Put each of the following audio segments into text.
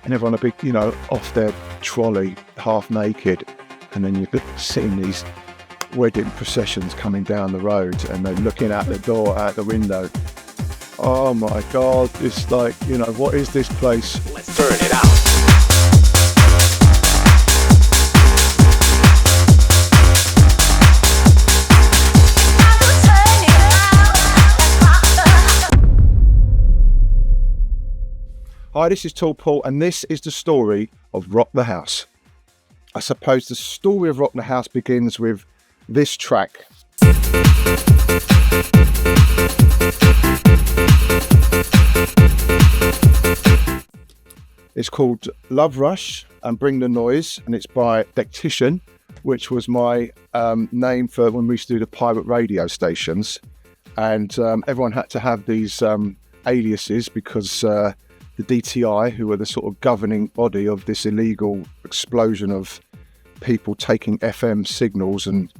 and everyone would be, you know, off their trolley, half naked, and then you'd be seeing these wedding processions coming down the road, and they're looking out the door, out the window. Oh my God, it's like, you know, what is this place? Let's turn it out. Hi, this is Tall Paul, and this is the story of Rock the House. I suppose the story of Rock the House begins with this track. It's called Love Rush and Bring the Noise, and it's by Dectician, which was my name for when we used to do the pirate radio stations. And everyone had to have these aliases because the DTI, who were the sort of governing body of this illegal explosion of people taking FM signals and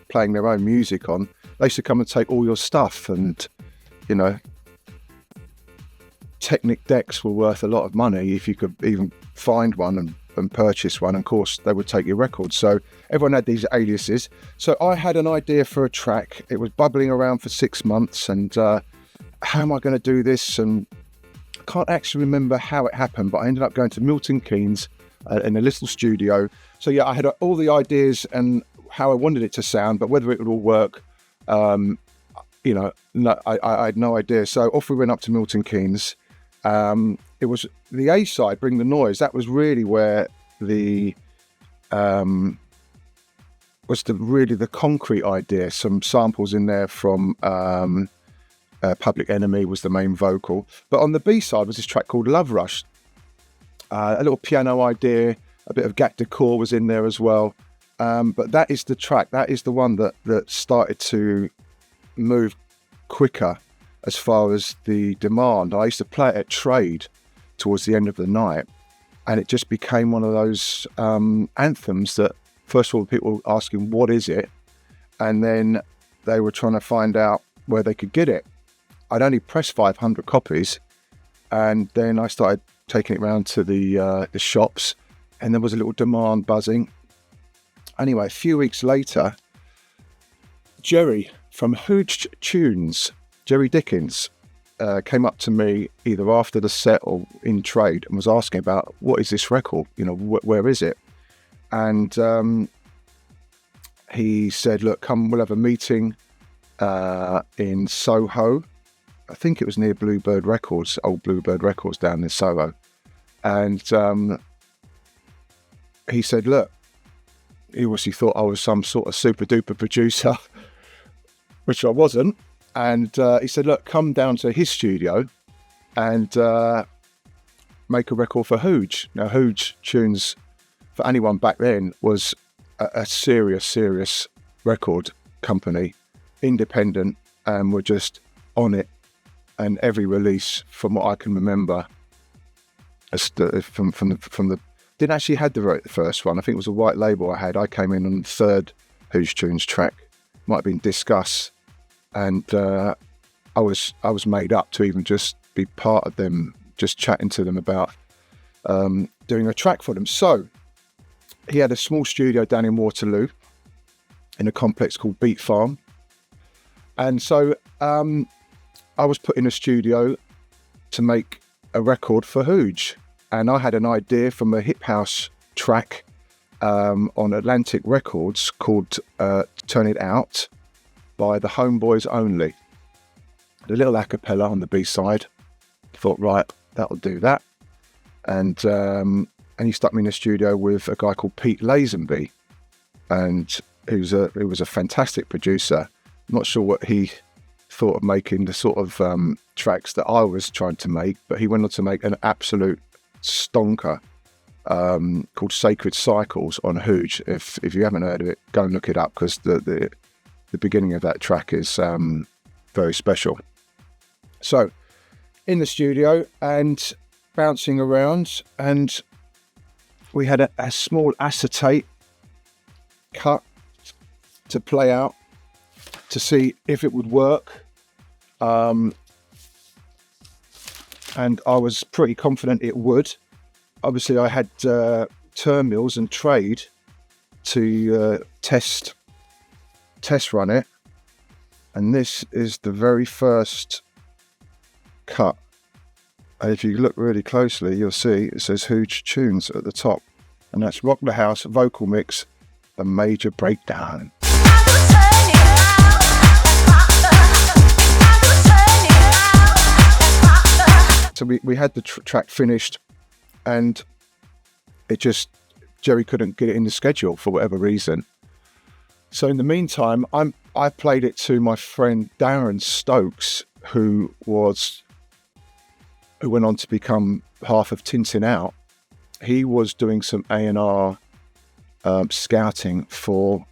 playing their own music on, they used to come and take all your stuff. And, you know, Technic decks were worth a lot of money if you could even find one and purchase one. And of course, they would take your records. So everyone had these aliases. So I had an idea for a track. It was bubbling around for 6 months. And how am I going to do this? And I can't actually remember how it happened, but I ended up going to Milton Keynes in a little studio. So yeah, I had all the ideas and how I wanted it to sound, but whether it would all work, you know, no, I had no idea. So off we went up to Milton Keynes. It was the A side, Bring the Noise. That was really where the really the concrete idea. Some samples in there from Public Enemy was the main vocal, but on the B side was this track called Love Rush. A little piano idea, a bit of Gat decor was in there as well. But that is the track. That is the one that started to move quicker as far as the demand. I used to play it at trade towards the end of the night, and it just became one of those anthems that, first of all, people were asking, what is it? And then they were trying to find out where they could get it. I'd only pressed 500 copies, and then I started taking it around to the shops, and there was a little demand buzzing. Anyway, a few weeks later, Jerry from Hooj Tunes, Jerry Dickens, came up to me either after the set or in trade and was asking about, what is this record? You know, where is it? And he said, look, come, we'll have a meeting in Soho. I think it was near Bluebird Records, old Bluebird Records down in Soho. And he said, look, he obviously thought I was some sort of super duper producer, which I wasn't. And he said, look, come down to his studio and make a record for Hooj. Now, Hooj Tunes, for anyone back then, was a serious record company, independent, and were just on it. And every release, from what I can remember, from the didn't actually had the first one. I think it was a white label I had. I came in on the third Hooj Tunes track. Might have been Discuss, and I was made up to even just be part of them, just chatting to them about doing a track for them. So he had a small studio down in Waterloo in a complex called Beat Farm, and so I was put in a studio to make a record for Hooj, and I had an idea from a hip house track on Atlantic Records called Turn It Out by the Homeboys Only. The little a cappella on the B side. Thought, right, that'll do that. And he stuck me in the studio with a guy called Pete Lazenby, and he was a fantastic producer. I'm not sure what he thought of making the sort of tracks that I was trying to make, but he went on to make an absolute stonker called Sacred Cycles on Hooj. If you haven't heard of it, go and look it up, because the beginning of that track is very special. So in the studio and bouncing around, and we had a small acetate cut to play out to see if it would work, and I was pretty confident it would. obviously I had Turnmills and Trade to test run it, and this is the very first cut. And if you look really closely, you'll see it says Hooj Tunes at the top, and that's Rock the House vocal mix, The Major Breakdown. So we had the track finished, and Jerry couldn't get it in the schedule for whatever reason. So in the meantime, I played it to my friend Darren Stokes, who went on to become half of Tintin Out. He was doing some A&R scouting for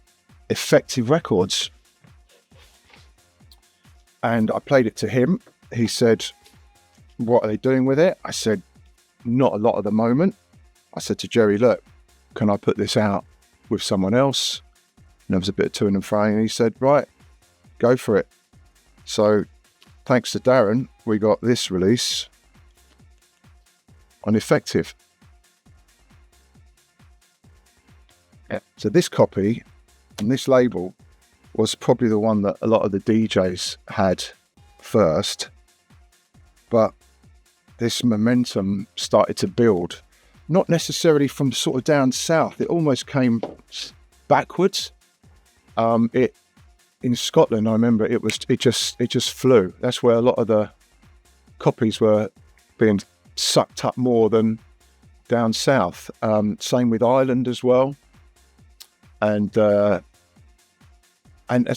Effective Records, and I played it to him. He said, "What are they doing with it?" I said, "Not a lot at the moment." I said to Jerry, "Look, can I put this out with someone else?" And there was a bit of to and fro, and he said, "Right, go for it." So thanks to Darren, we got this release on Effective. So this copy and this label was probably the one that a lot of the DJs had first, but this momentum started to build, not necessarily from sort of down south. It almost came backwards. In Scotland, I remember it just flew. That's where a lot of the copies were being sucked up more than down south. Same with Ireland as well, and sort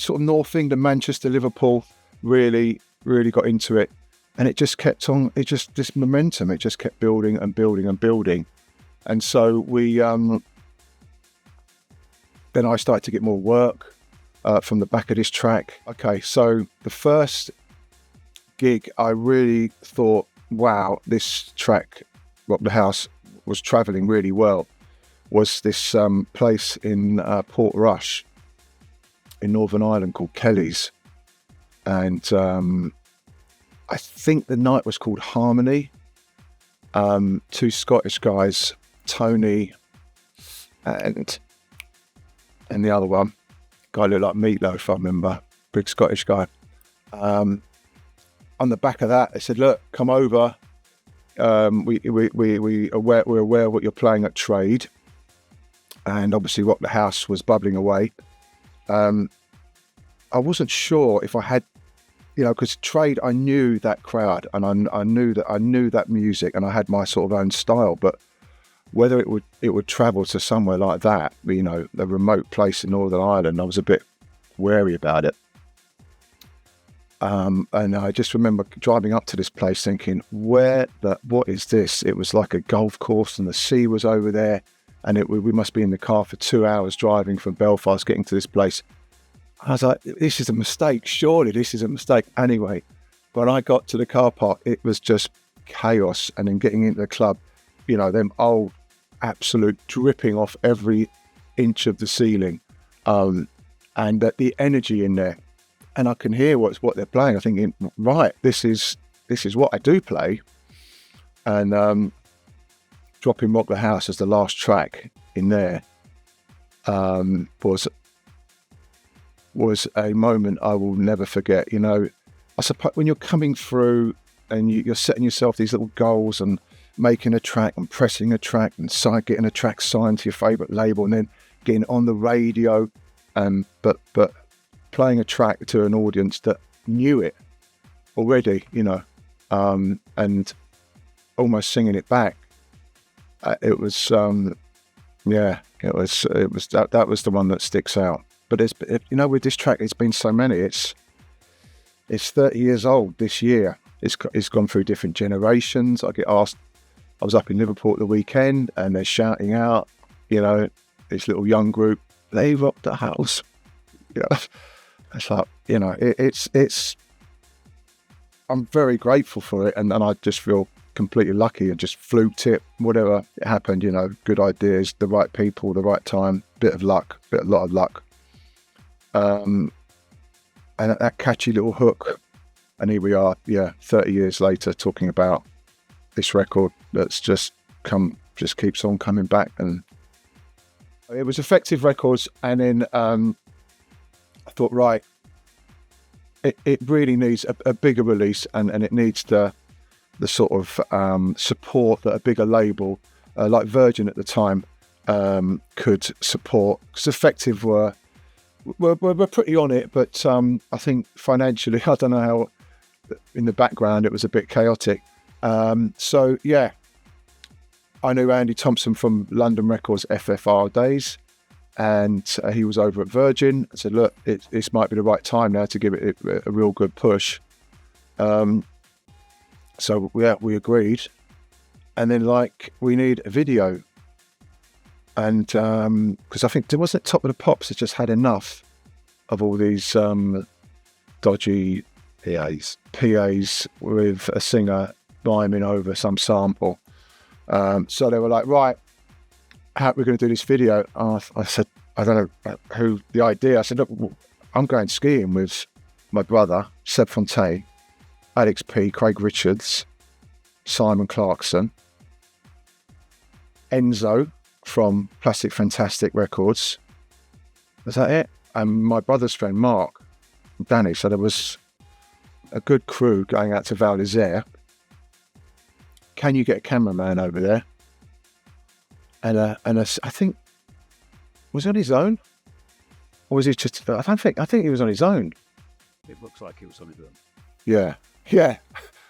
of North England, Manchester, Liverpool really got into it, and it just kept on. This momentum. It just kept building and building and building, and so we. Then I started to get more work from the back of this track. Okay, so the first gig, I really thought, wow, this track, Rock the House, was travelling really well, was this place in Portrush in Northern Ireland called Kelly's. And I think the night was called Harmony. Two Scottish guys, Tony and the other one, guy looked like Meatloaf, I remember, big Scottish guy. On the back of that, they said, "Look, come over. We're aware of what you're playing at Trade," and obviously, Rock the House was bubbling away. I wasn't sure if I had, because Trade, I knew that crowd, and I knew that music, and I had my sort of own style, but whether it would travel to somewhere like that, the remote place in Northern Ireland, I was a bit wary about it. And I just remember driving up to this place thinking, what is this? It was like a golf course, and the sea was over there, and we must be in the car for 2 hours driving from Belfast getting to this place. I was like, this is a mistake. Surely this is a mistake. Anyway, when I got to the car park, it was just chaos. And then getting into the club, them old absolute dripping off every inch of the ceiling, and the energy in there, and I can hear what they're playing. I'm thinking, right, this is what I do play. And dropping Rock the House as the last track in there was a moment I will never forget. I suppose when you're coming through and you're setting yourself these little goals and making a track and pressing a track and getting a track signed to your favourite label, and then getting on the radio, but playing a track to an audience that knew it already, and almost singing it back. It was that was the one that sticks out. But with this track, it's been so many. It's 30 years old this year. It's gone through different generations. I get asked. I was up in Liverpool at the weekend, and they're shouting out, this little young group, "They rock the house." It's like, it's. I'm very grateful for it, and I just feel completely lucky and just fluked it. Whatever it happened, good ideas, the right people, the right time, a lot of luck. And that catchy little hook, and here we are, 30 years later, talking about this record that's just come just keeps on coming back. And it was Effective Records. And then I thought, right, it really needs a bigger release, and it needs the sort of support that a bigger label like Virgin at the time could support. Because Effective were pretty on it, but I think financially, I don't know how, in the background it was a bit chaotic. So yeah, I knew Andy Thompson from London Records FFR days, and he was over at Virgin. I said, look, this might be the right time now to give it a real good push. So yeah, we agreed. And then we need a video. And because I think, wasn't it Top of the Pops that just had enough of all these dodgy PAs with a singer miming over some sample. So they were like, right, how are we going to do this video? I said, I don't know who the idea. I said, look, I'm going skiing with my brother, Seb Fontaine, Alex P, Craig Richards, Simon Clarkson, Enzo from Plastic Fantastic Records. Was that it? And my brother's friend, Mark, Danny. So there was a good crew going out to Val d'Isère. Can you get a cameraman over there? And I think, was he on his own? Or was he just, I think he was on his own. It looks like he was on his own. Yeah. Yeah.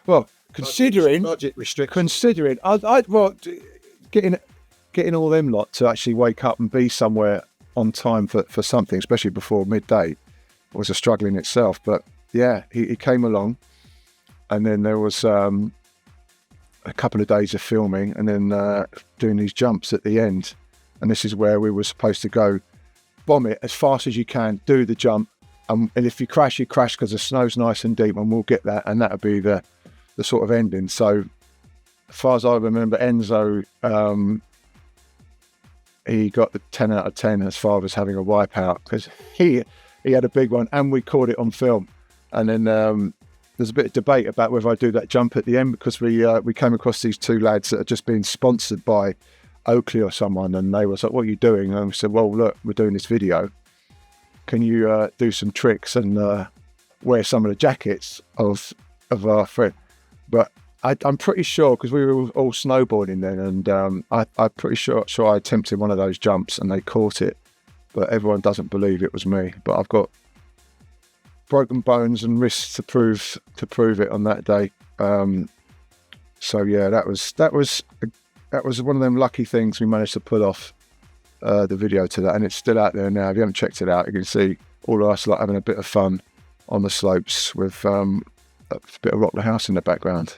Well, considering, budget restrictions. getting all them lot to actually wake up and be somewhere on time for something, especially before midday, was a struggle in itself. But yeah, he came along, and then there was a couple of days of filming, and then doing these jumps at the end. And this is where we were supposed to go, bomb it as fast as you can, do the jump, and if you crash, you crash, because the snow's nice and deep, and we'll get that, and that'll be the sort of ending. So as far as I remember, Enzo, he got the 10 out of 10 as far as having a wipeout, because he had a big one, and we caught it on film. And then there's a bit of debate about whether I do that jump at the end, because we came across these two lads that had just been sponsored by Oakley or someone, and they was like, what are you doing? And we said, well, look, we're doing this video. Can you do some tricks and wear some of the jackets of our friend? But I'm pretty sure, because we were all snowboarding then, and I'm pretty sure I attempted one of those jumps and they caught it, but everyone doesn't believe it was me. But I've got broken bones and wrists to prove it on that day. So yeah, that was one of them lucky things we managed to pull off the video to that, and it's still out there now. If you haven't checked it out, you can see all of us having a bit of fun on the slopes with a bit of Rock the House in the background.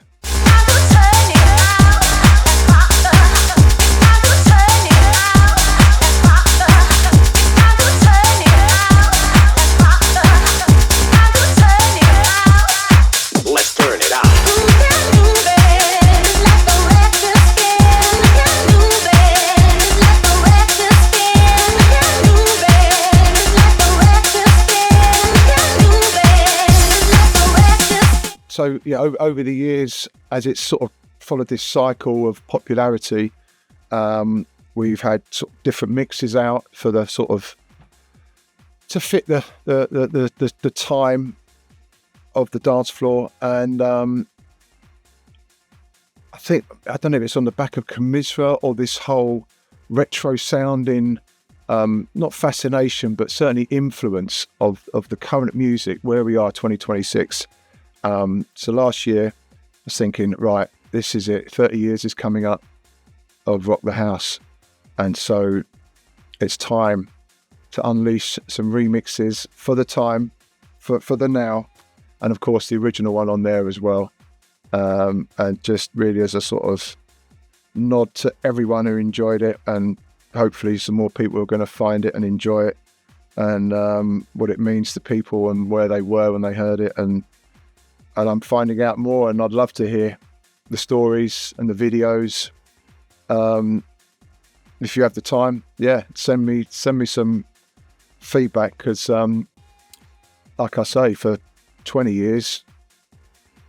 So yeah, over the years, as it's sort of followed this cycle of popularity, we've had sort of different mixes out for the sort of to fit the time of the dance floor, and I don't know if it's on the back of Commisra or this whole retro sounding, not fascination, but certainly influence of the current music where we are 2026. So last year I was thinking, right, this is it, 30 years is coming up of Rock the House, and so it's time to unleash some remixes for the time, for the now, and of course the original one on there as well, and just really as a sort of nod to everyone who enjoyed it, and hopefully some more people are going to find it and enjoy it, and what it means to people and where they were when they heard it, and I'm finding out more, and I'd love to hear the stories and the videos. If you have the time, yeah, send me some feedback, because like I say, for 20 years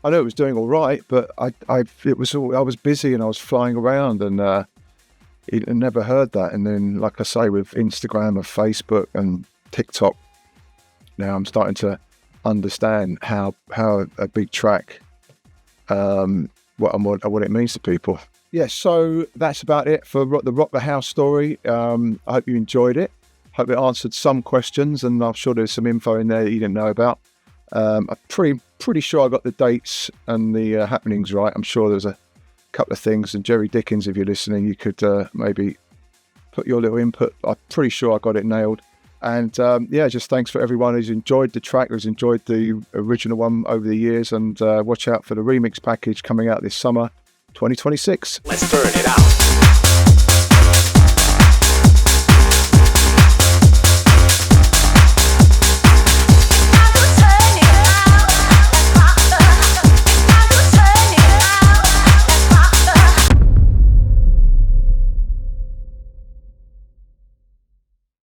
I know it was doing all right, but I was busy and I was flying around, and He'd never heard that. And then, like I say, with Instagram and Facebook and TikTok, now I'm starting to understand how a big track, what it means to people. Yeah, so that's about it for the Rock the House story. I hope you enjoyed it. Hope it answered some questions, and I'm sure there's some info in there that you didn't know about. I'm pretty sure I got the dates and the happenings right. I'm sure there's a couple of things. And Jerry Dickens, if you're listening, you could maybe put your little input. I'm pretty sure I got it nailed. And just thanks for everyone who's enjoyed the track, who's enjoyed the original one over the years. And watch out for the remix package coming out this summer, 2026. Let's turn it out.